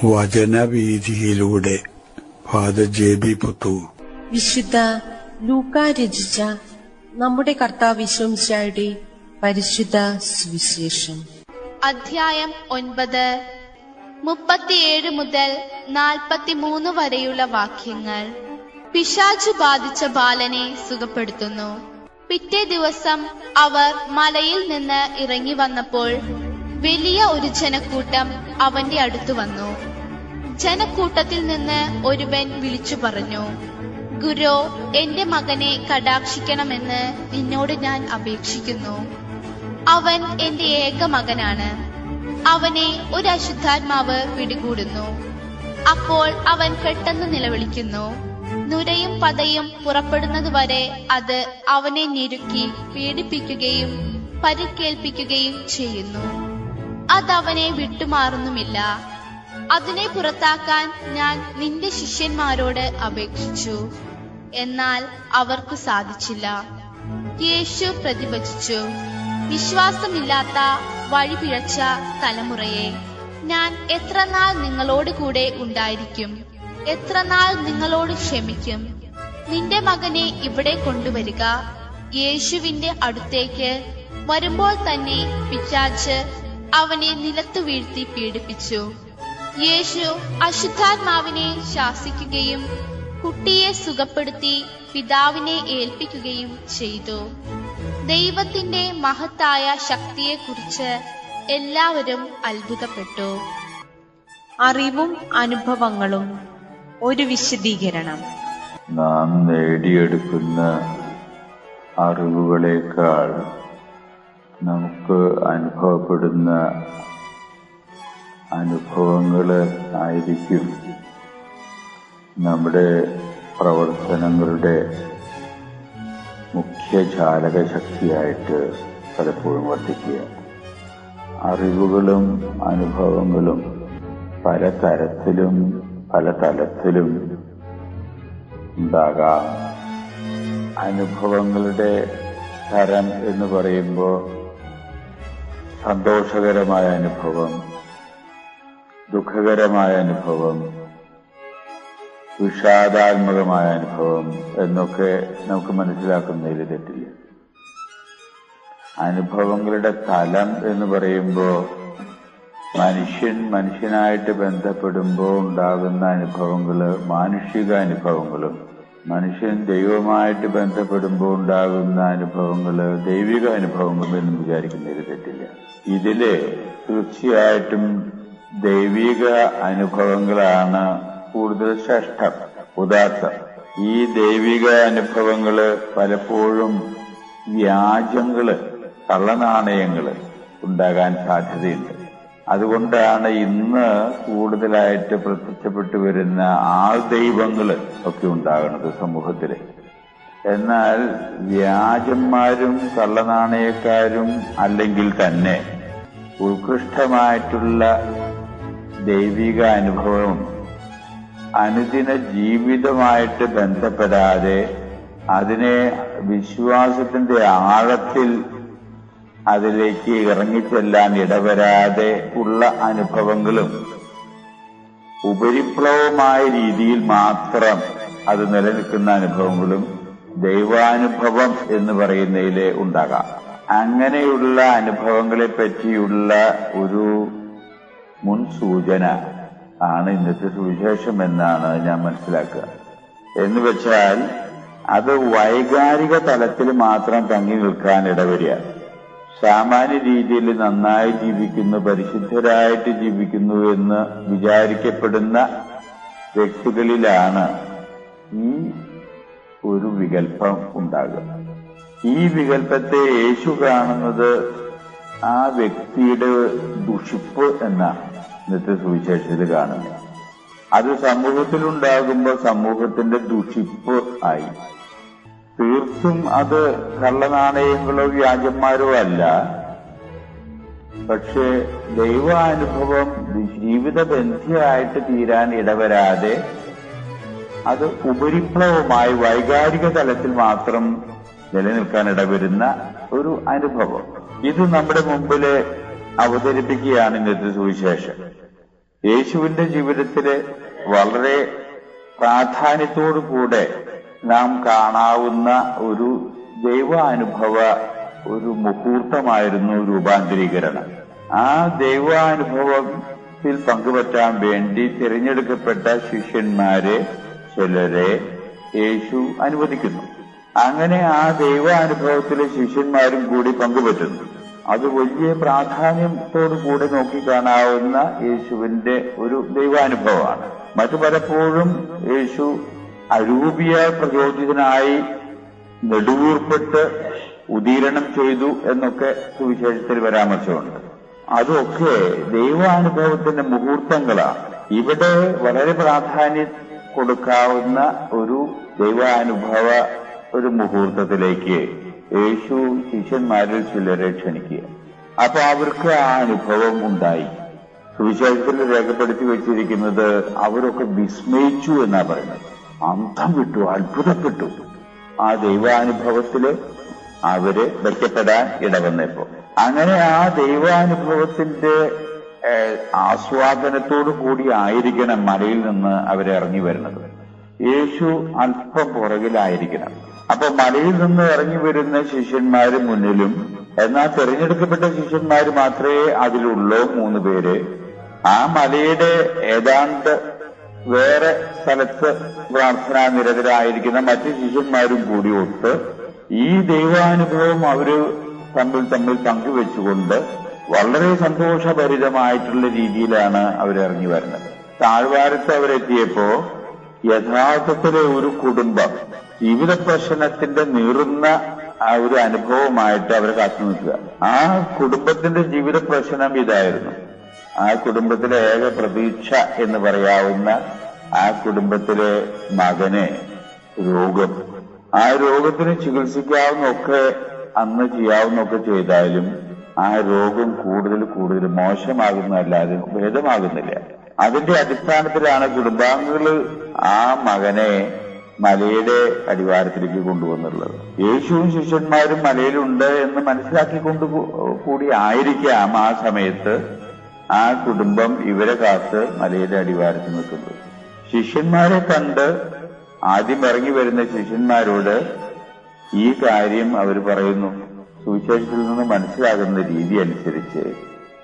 വചനവീഥിയിലൂടെ father ജെ.ബി. Puthur. വിശുദ്ധ ലൂക്കാ രചിച്ച നമ്മുടെ കർത്താവ് യേശുമിശിഹായുടെ പരിശുദ്ധ സുവിശേഷം. അധ്യായം 9, 37 മുതൽ 43 വരെയുള്ള വാക്യങ്ങൾ. പിശാചു ബാധിച്ച ബാലനെ സുഖപ്പെടുത്തുന്നു. പിറ്റേ ദിവസം അവർ മലയിൽ നിന്ന് ഇറങ്ങി വന്നപ്പോൾ വലിയ ഒരു ജനക്കൂട്ടം അവന്റെ അടുത്തു വന്നു. ജനക്കൂട്ടത്തിൽ നിന്ന് ഒരുവൻ വിളിച്ചു പറഞ്ഞു, ഗുരു, എന്റെ മകനെ കടാക്ഷിക്കണമെന്ന് നിന്നോട് ഞാൻ അപേക്ഷിക്കുന്നു. അവൻ എന്റെ ഏക മകനാണ്. അവനെ ഒരു അശുദ്ധാത്മാവ് പിടികൂടുന്നു. അപ്പോൾ അവൻ പെട്ടെന്ന് നിലവിളിക്കുന്നു. നുരയും പതയും പുറപ്പെടുന്നതുവരെ അത് അവനെ ഞെരുക്കി പീഡിപ്പിക്കുകയും പരിക്കേൽപ്പിക്കുകയും ചെയ്യുന്നു. അതവനെ വിട്ടുമാറുന്നുമില്ല. അതിനെ പുറത്താക്കാൻ ഞാൻ നിന്റെ ശിഷ്യന്മാരോട് അപേക്ഷിച്ചു, എന്നാൽ അവർക്ക് സാധിച്ചില്ല. യേശു പ്രതിവചിച്ചു, വിശ്വാസമില്ലാത്ത വഴിപിഴച്ച തലമുറയെ, ഞാൻ എത്രനാൾ നിങ്ങളോട് കൂടെ ഉണ്ടായിരിക്കും? എത്രനാൾ നിങ്ങളോട് ക്ഷമിക്കും? നിന്റെ മകനെ ഇവിടെ കൊണ്ടുവരിക. യേശുവിന്റെ അടുത്തേക്ക് വരുമ്പോൾ തന്നെ പിശാച് അവനെ നിലത്തു വീഴ്ത്തി പീഡിപ്പിച്ചു. യേശു അശുദ്ധാത്മാവിനെ ശാസിക്കുകയും കുട്ടിയെ സുഖപ്പെടുത്തി പിതാവിനെ ഏൽപ്പിക്കുകയും ചെയ്തു. ദൈവത്തിന്റെ മഹത്തായ ശക്തിയെക്കുറിച്ച് എല്ലാവരും അത്ഭുതപ്പെട്ടു. അറിവും അനുഭവങ്ങളും ഒരു വിശദീകരണം. നാം നേടിയെടുക്കുന്ന അറിവുകളേക്കാൾ നമുക്ക് അനുഭവപ്പെടുന്ന അനുഭവങ്ങൾ ആയിരിക്കും നമ്മുടെ പ്രവർത്തനങ്ങളുടെ മുഖ്യ ചാലകശക്തിയായിട്ട് പലപ്പോഴും വർദ്ധിക്കുക. അറിവുകളും അനുഭവങ്ങളും പല തരത്തിലും പല തലത്തിലും ഉണ്ടാകാം. അനുഭവങ്ങളുടെ തരം എന്ന് പറയുമ്പോൾ സന്തോഷകരമായ അനുഭവം, ദുഃഖകരമായ അനുഭവം, വിഷാദാത്മകമായ അനുഭവം എന്നൊക്കെ നമുക്ക് മനസ്സിലാക്കുന്നതിൽ തെറ്റില്ല. അനുഭവങ്ങളുടെ തലം എന്ന് പറയുമ്പോൾ മനുഷ്യനായിട്ട് ബന്ധപ്പെടുമ്പോൾ ഉണ്ടാകുന്ന അനുഭവങ്ങള് മാനുഷിക അനുഭവങ്ങളും, മനുഷ്യൻ ദൈവമായിട്ട് ബന്ധപ്പെടുമ്പോൾ ഉണ്ടാകുന്ന അനുഭവങ്ങള് ദൈവിക അനുഭവങ്ങളും എന്ന് വിചാരിക്കുന്നതിൽ തെറ്റില്ല. ഇതില് തീർച്ചയായിട്ടും ദൈവിക അനുഭവങ്ങളാണ് കൂടുതൽ ശ്രേഷ്ഠം, ഉദാത്തം. ഈ ദൈവിക അനുഭവങ്ങള് പലപ്പോഴും വ്യാജങ്ങള്, കള്ളനാണയങ്ങള് ഉണ്ടാകാൻ സാധ്യതയുണ്ട്. അതുകൊണ്ടാണ് ഇന്ന് കൂടുതലായിട്ട് പ്രത്യക്ഷപ്പെട്ടു വരുന്ന ആൾദൈവങ്ങള് ഒക്കെ ഉണ്ടാകുന്നത് സമൂഹത്തില്. എന്നാൽ വ്യാജന്മാരും കള്ളനാണയക്കാരും അല്ലെങ്കിൽ തന്നെ ഉത്കൃഷ്ടമായിട്ടുള്ള ദൈവിക അനുഭവം അനുദിന ജീവിതമായിട്ട് ബന്ധപ്പെടാതെ അതിനെ വിശ്വാസത്തിന്റെ ആഴത്തിൽ അതിലേക്ക് ഇറങ്ങിച്ചെല്ലാൻ ഇടവരാതെ ഉള്ള അനുഭവങ്ങളും ഉപരിപ്ലവമായ രീതിയിൽ മാത്രം അത് നിലനിൽക്കുന്ന അനുഭവങ്ങളും ദൈവാനുഭവം എന്ന് പറയുന്നതിലെ ഉണ്ടാകാം. അങ്ങനെയുള്ള അനുഭവങ്ങളെ പറ്റിയുള്ള ഒരു മുൻസൂചന ആണ് ഇന്നത്തെ സുവിശേഷം എന്നാണ് ഞാൻ മനസ്സിലാക്കുക. എന്ന് വെച്ചാൽ അത് വൈകാരിക തലത്തിൽ മാത്രം തങ്ങി നിൽക്കാൻ ഇടവരിക. സാമാന്യ രീതിയിൽ നന്നായി ജീവിക്കുന്നു, പരിശുദ്ധരായിട്ട് ജീവിക്കുന്നു എന്ന് വിചാരിക്കപ്പെടുന്ന വ്യക്തികളിലാണ് ഈ ഒരു വികല്പം ഉണ്ടാകുക. ഈ വികല്പത്തെ യേശു കാണുന്നത് ആ വ്യക്തിയുടെ ദുഷിപ്പ് എന്നാണ് ഇന്നത്തെ സുവിശേഷത്തിൽ കാണുന്നത്. അത് സമൂഹത്തിലുണ്ടാകുമ്പോൾ സമൂഹത്തിന്റെ ദുഷിപ്പ് ആയി. തീർത്തും അത് കള്ളനാണയങ്ങളോ വ്യാജന്മാരോ അല്ല. പക്ഷെ ദൈവാനുഭവം ജീവിതബന്ധിയായിട്ട് തീരാൻ ഇടവരാതെ അത് ഉപരിപ്ലവമായി വൈകാരിക തലത്തിൽ മാത്രം നിലനിൽക്കാൻ ഇടവരുന്ന ഒരു അനുഭവം. ഇത് നമ്മുടെ മുമ്പില് അവതരിപ്പിക്കുകയാണ് ഇന്നത്തെ സുവിശേഷം. യേശുവിന്റെ ജീവിതത്തില് വളരെ പ്രാധാന്യത്തോടു കൂടെ നാം കാണാവുന്ന ഒരു ദൈവാനുഭവ ഒരു മുഹൂർത്തമായിരുന്നു രൂപാന്തരീകരണം. ആ ദൈവാനുഭവത്തിൽ പങ്കുപറ്റാൻ വേണ്ടി തിരഞ്ഞെടുക്കപ്പെട്ട ശിഷ്യന്മാരെ ചിലരെ യേശു അനുവദിക്കുന്നു. അങ്ങനെ ആ ദൈവാനുഭവത്തിലെ ശിഷ്യന്മാരും കൂടി പങ്കുപറ്റുന്നു. അത് വലിയ പ്രാധാന്യത്തോടു കൂടെ നോക്കിക്കാണാവുന്ന യേശുവിന്റെ ഒരു ദൈവാനുഭവമാണ്. മറ്റു പലപ്പോഴും യേശു അരൂപിയ പ്രചോദിതനായി നെടുവീർപ്പിട്ട് ഉദീരണം ചെയ്തു എന്നൊക്കെ സുവിശേഷത്തിൽ പരാമർശമുണ്ട്. അതൊക്കെ ദൈവാനുഭവത്തിന്റെ മുഹൂർത്തങ്ങളാണ്. ഇവിടെ വളരെ പ്രാധാന്യം കൊടുക്കാവുന്ന ഒരു ദൈവാനുഭവ ഒരു മുഹൂർത്തത്തിലേക്ക് യേശു ശിഷ്യന്മാരിൽ ചിലരെ ക്ഷണിക്കുക. അപ്പൊ അവർക്ക് ആ അനുഭവം ഉണ്ടായി. സുവിശേഷത്തിൽ രേഖപ്പെടുത്തി വെച്ചിരിക്കുന്നത് അവരൊക്കെ വിസ്മയിച്ചു എന്നാ പറയുന്നത്. അന്തം വിട്ടു, അത്ഭുതപ്പെട്ടു. ആ ദൈവാനുഭവത്തില് അവര് വെക്കപ്പെടാൻ ഇടവന്നപ്പോ അങ്ങനെ ആ ദൈവാനുഭവത്തിന്റെ ആസ്വാദനത്തോടു കൂടി ആയിരിക്കണം മലയിൽ നിന്ന് അവരെ ഇറങ്ങി വരുന്നത്. യേശു അല്പം പുറകിലായിരിക്കണം. അപ്പൊ മലയിൽ നിന്ന് ഇറങ്ങി വരുന്ന ശിഷ്യന്മാര് മുന്നിലും, എന്നാൽ തിരഞ്ഞെടുക്കപ്പെട്ട ശിഷ്യന്മാര് മാത്രമേ അതിലുള്ളൂ, 3 പേര്. ആ മലയുടെ ഏതാണ്ട് വേറെ സ്ഥലത്ത് പ്രാർത്ഥനാ നിരതരായിരിക്കുന്ന മറ്റു ശിഷ്യന്മാരും കൂടി ഒത്ത് ഈ ദൈവാനുഭവം അവര് തമ്മിൽ പങ്കുവെച്ചുകൊണ്ട് വളരെ സന്തോഷഭരിതമായിട്ടുള്ള രീതിയിലാണ് അവരിറങ്ങി വരുന്നത്. താഴ്വാരത്ത് അവരെത്തിയപ്പോ യഥാർത്ഥത്തിലെ ഒരു കുടുംബം ജീവിത പ്രശ്നത്തിന്റെ നീറുന്ന ആ ഒരു അനുഭവമായിട്ട് അവർ കാത്തു നിൽക്കുക. ആ കുടുംബത്തിന്റെ ജീവിത പ്രശ്നം ഇതായിരുന്നു. ആ കുടുംബത്തിലെ ഏക പ്രതീക്ഷ എന്ന് പറയാവുന്ന ആ കുടുംബത്തിലെ മകന് രോഗം. ആ രോഗത്തിന് ചികിത്സിക്കാവുന്നൊക്കെ അന്ന് ചെയ്യാവുന്നൊക്കെ ചെയ്താലും ആ രോഗം കൂടുതൽ മോശമാകുന്നതല്ലാതെ ഭേദമാകുന്നില്ല. അതിന്റെ അടിസ്ഥാനത്തിലാണ് കുടുംബാംഗങ്ങള് ആ മകനെ മലയുടെ അടിവാരത്തിലേക്ക് കൊണ്ടുവന്നുള്ളത്. യേശുവും ശിഷ്യന്മാരും മലയിലുണ്ട് എന്ന് മനസ്സിലാക്കിക്കൊണ്ട് കൂടി ആയിരിക്കാം ആ സമയത്ത് ആ കുടുംബം ഇവരെ കാത്ത് മലയുടെ അടിവാരത്തിൽ നിൽക്കുന്നത്. ശിഷ്യന്മാരെ കണ്ട് ആദ്യം ഇറങ്ങി വരുന്ന ശിഷ്യന്മാരോട് ഈ കാര്യം അവർ പറയുന്നു. സുവിശേഷത്തിൽ നിന്ന് മനസ്സിലാകുന്ന രീതി അനുസരിച്ച്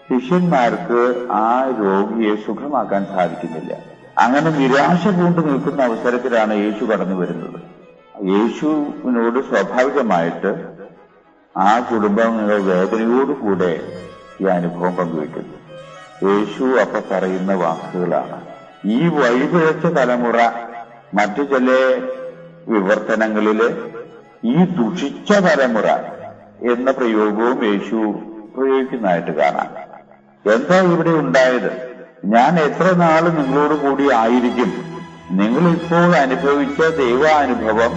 ശിഷ്യന്മാർക്ക് ആ രോഗിയെ സുഖമാക്കാൻ സാധിക്കുന്നില്ല. അങ്ങനെ നിരാശ പൂണ്ട് നിൽക്കുന്ന അവസരത്തിലാണ് യേശു കടന്നു വരുന്നത്. യേശുവിനോട് സ്വാഭാവികമായിട്ട് ആ കുടുംബങ്ങൾ വേദനയോടുകൂടെ ഈ അനുഭവം പങ്കുവയ്ക്കുന്നു. യേശു അപ്പൊ പറയുന്ന വാക്കുകളാണ്: ഈ വഴിപിഴച്ച തലമുറ മറ്റു ചില വിവർത്തനങ്ങളില് ഈ ദുഷിച്ച തലമുറ എന്ന പ്രയോഗവും യേശു പ്രയോഗിക്കുന്നതായിട്ട് കാണാം. എന്താ ഇവിടെ ഉണ്ടായത്? ഞാൻ എത്ര നാള് നിങ്ങളോട് കൂടി ആയിരിക്കും? നിങ്ങൾ ഇപ്പോൾ അനുഭവിച്ച ദൈവാനുഭവം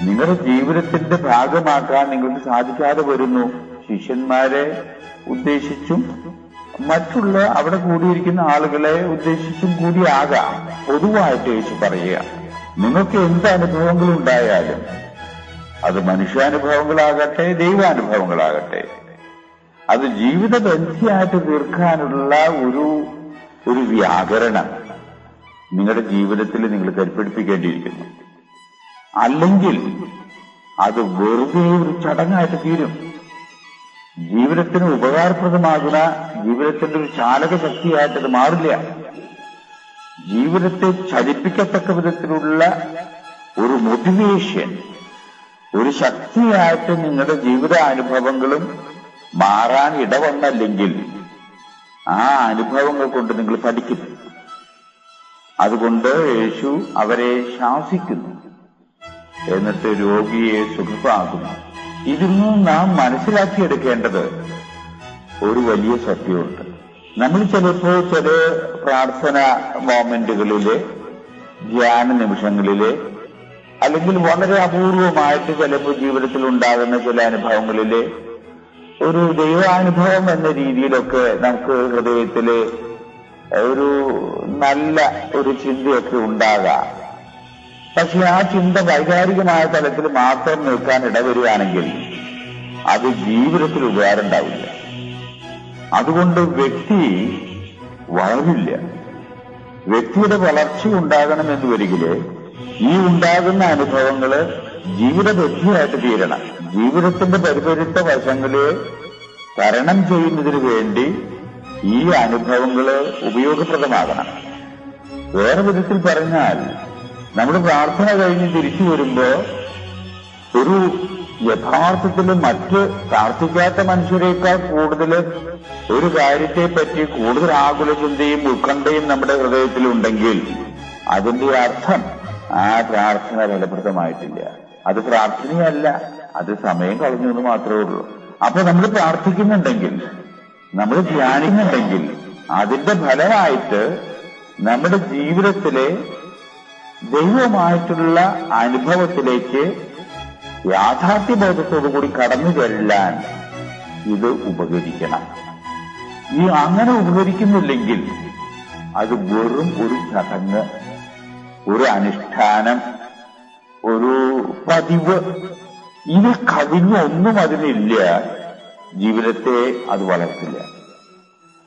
നിങ്ങളുടെ ജീവിതത്തിന്റെ ഭാഗമാക്കാൻ നിങ്ങൾക്ക് സാധിക്കാതെ വരുന്നു. ശിഷ്യന്മാരെ ഉദ്ദേശിച്ചും മറ്റുള്ള അവിടെ കൂടിയിരിക്കുന്ന ആളുകളെ ഉദ്ദേശിച്ചും കൂടിയാകാം പൊതുവായിട്ട് യേശു പറയുക, നിങ്ങൾക്ക് എന്ത് അനുഭവങ്ങൾ ഉണ്ടായാലും അത് മനുഷ്യാനുഭവങ്ങളാകട്ടെ ദൈവാനുഭവങ്ങളാകട്ടെ അത് ജീവിത ബന്ധിയായിട്ട് തീർക്കാനുള്ള ഒരു വ്യാകരണം നിങ്ങളുടെ ജീവിതത്തിൽ നിങ്ങൾ കരുപ്പിടിപ്പിക്കേണ്ടിയിരിക്കുന്നു. അല്ലെങ്കിൽ അത് വെറുതെ ഒരു ചടങ്ങായിട്ട് തീരും. ജീവിതത്തിന് ഉപകാരപ്രദമാകുന്ന ജീവിതത്തിന്റെ ഒരു ചാലക ശക്തിയായിട്ട് അത് മാറില്ല. ജീവിതത്തെ ചലിപ്പിക്കത്തക്ക വിധത്തിലുള്ള ഒരു മോട്ടിവേഷൻ, ഒരു ശക്തിയായിട്ട് നിങ്ങളുടെ ജീവിത അനുഭവങ്ങളും മാറാൻ ഇടവന്നല്ലെങ്കിൽ ആ അനുഭവങ്ങൾ കൊണ്ട് നിങ്ങൾ പഠിക്കും. അതുകൊണ്ട് യേശു അവരെ ശാസിക്കുന്നു, എന്നിട്ട് രോഗിയെ സുഖമാക്കുന്നു. ഇതിൽ നിന്ന് നാം മനസ്സിലാക്കിയെടുക്കേണ്ടത് ഒരു വലിയ സത്യമുണ്ട്. നമ്മൾ ചിലപ്പോൾ ചില പ്രാർത്ഥന മോമെന്റുകളില്, ധ്യാന നിമിഷങ്ങളില്, അല്ലെങ്കിൽ വളരെ അപൂർവമായിട്ട് ചിലപ്പോൾ ജീവിതത്തിൽ ഉണ്ടാകുന്ന ചില അനുഭവങ്ങളില് ഒരു ദൈവാനുഭവം എന്ന രീതിയിലൊക്കെ നമുക്ക് ഹൃദയത്തില് ഒരു നല്ല ഒരു ചിന്തയൊക്കെ ഉണ്ടാകാം. പക്ഷെ ആ ചിന്ത വൈകാരികമായ തലത്തിൽ മാത്രം നിൽക്കാൻ ഇടവരികയാണെങ്കിൽ അത് ജീവിതത്തിൽ ഉപകാരം ഉണ്ടാവില്ല. അതുകൊണ്ട് വ്യക്തി വളരില്ല. വ്യക്തിയുടെ വളർച്ച ഉണ്ടാകണമെന്ന് വരികില് ഈ ഉണ്ടാകുന്ന അനുഭവങ്ങള് ജീവിതബുദ്ധിയായിട്ട് തീരണം. ജീവിതത്തിന്റെ പരിപരുത്ത വശങ്ങള് തരണം ചെയ്യുന്നതിന് വേണ്ടി ഈ അനുഭവങ്ങള് ഉപയോഗപ്രദമാകണം. വേറെ വിധത്തിൽ പറഞ്ഞാൽ, നമ്മൾ പ്രാർത്ഥന കഴിഞ്ഞ് തിരിച്ചു വരുമ്പോ ഒരു യഥാർത്ഥത്തില് മറ്റ് പ്രാർത്ഥിക്കാത്ത മനുഷ്യരെക്കാൾ കൂടുതൽ ഒരു കാര്യത്തെ പറ്റി കൂടുതൽ ആകുല ചിന്തയും ഉത്കണ്ഠയും നമ്മുടെ ഹൃദയത്തിലുണ്ടെങ്കിൽ അതിന്റെ അർത്ഥം ആ പ്രാർത്ഥന ഫലപ്രദമായിട്ടില്ല. അത് പ്രാർത്ഥനയല്ല, അത് സമയം കളഞ്ഞു എന്ന് മാത്രമേ ഉള്ളൂ. അപ്പൊ നമ്മൾ പ്രാർത്ഥിക്കുന്നുണ്ടെങ്കിൽ, നമ്മൾ ധ്യാനിക്കുന്നുണ്ടെങ്കിൽ അതിന്റെ ഫലമായിട്ട് നമ്മുടെ ജീവിതത്തിലെ ദൈവമായിട്ടുള്ള അനുഭവത്തിലേക്ക് യാഥാർത്ഥ്യബോധത്തോടുകൂടി കടന്നു ചെല്ലാൻ ഇത് ഉപകരിക്കണം. ഈ അങ്ങനെ ഉപകരിക്കുന്നില്ലെങ്കിൽ അത് വെറും ഒരു ചടങ്ങ്, ഒരു അനുഷ്ഠാനം, ഒരു പതിവ്, ഇത് കവിഞ്ഞൊന്നും അതിനില്ല. ജീവിതത്തെ അത് വളർത്തില്ല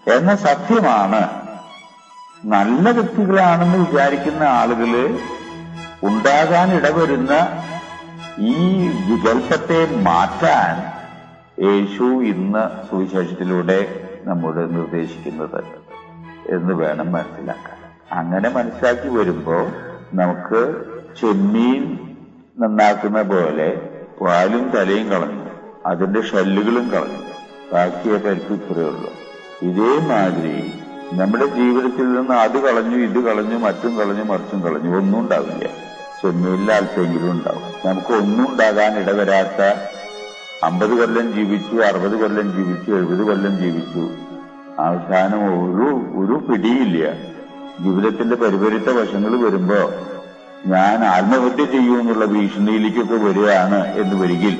എന്ന സത്യമാണ്. നല്ല വ്യക്തികളാണെന്ന് വിചാരിക്കുന്ന ആളുകള് ഉണ്ടാകാൻ ഇടവരുന്ന ഈ വികല്പത്തെ മാറ്റാൻ യേശു ഇന്ന് സുവിശേഷത്തിലൂടെ നമ്മോട് നിർദ്ദേശിക്കുന്നത് എന്ന് വേണം മനസ്സിലാക്കാൻ. അങ്ങനെ മനസ്സിലാക്കി വരുമ്പോ നമുക്ക് ചെമ്മീൻ നന്നാക്കുന്ന പോലെ പാലും തലയും കളഞ്ഞു, അതിന്റെ ഷെല്ലുകളും കളഞ്ഞു, ബാക്കിയെ പരിപ്പ് ഇത്രയേ ഉള്ളൂ. ഇതേമാതിരി നമ്മുടെ ജീവിതത്തിൽ നിന്ന് അത് കളഞ്ഞു, ഇത് കളഞ്ഞു, മറ്റും കളഞ്ഞു, മറിച്ചും കളഞ്ഞു, ഒന്നും ഉണ്ടാവില്ല. ചെമ്മീനിൽ അല്പെങ്കിലും ഉണ്ടാവും. നമുക്ക് ഒന്നും ഉണ്ടാകാൻ ഇടവരാത്ത 50 കൊല്ലം ജീവിച്ചു, 60 കൊല്ലം ജീവിച്ചു, 70 കൊല്ലം ജീവിച്ചു, അവസാനം ഒരു പിടിയില്ല. ജീവിതത്തിന്റെ പരിപരുത്ത വശങ്ങൾ വരുമ്പോ ഞാൻ ആത്മഹത്യ ചെയ്യുമെന്നുള്ള ഭീഷണിയിലേക്കൊക്കെ വരികയാണ് എന്ന് വരികിൽ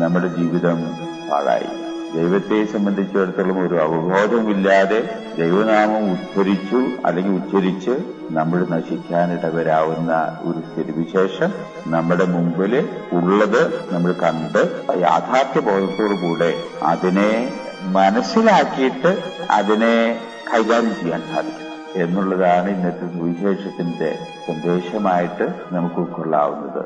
നമ്മുടെ ജീവിതം പാഴായി. ദൈവത്തെ സംബന്ധിച്ചിടത്തോളം ഒരു അവബോധമില്ലാതെ ദൈവനാമം ഉദ്ധരിച്ചു അല്ലെങ്കിൽ ഉച്ചരിച്ച് നമ്മൾ നശിക്കാനിടവരാവുന്ന ഒരു സ്ഥിതിവിശേഷം നമ്മുടെ മുമ്പില് ഉള്ളത് നമ്മൾ കണ്ട് യാഥാർത്ഥ്യബോധത്തോടുകൂടെ അതിനെ മനസ്സിലാക്കിയിട്ട് അതിനെ കൈകാര്യം ചെയ്യാൻ സാധിക്കും എന്നുള്ളതാണ് ഇന്നത്തെ സുവിശേഷത്തിന്റെ സന്ദേശമായിട്ട് നമുക്ക് ഉൾക്കൊള്ളാവുന്നത്.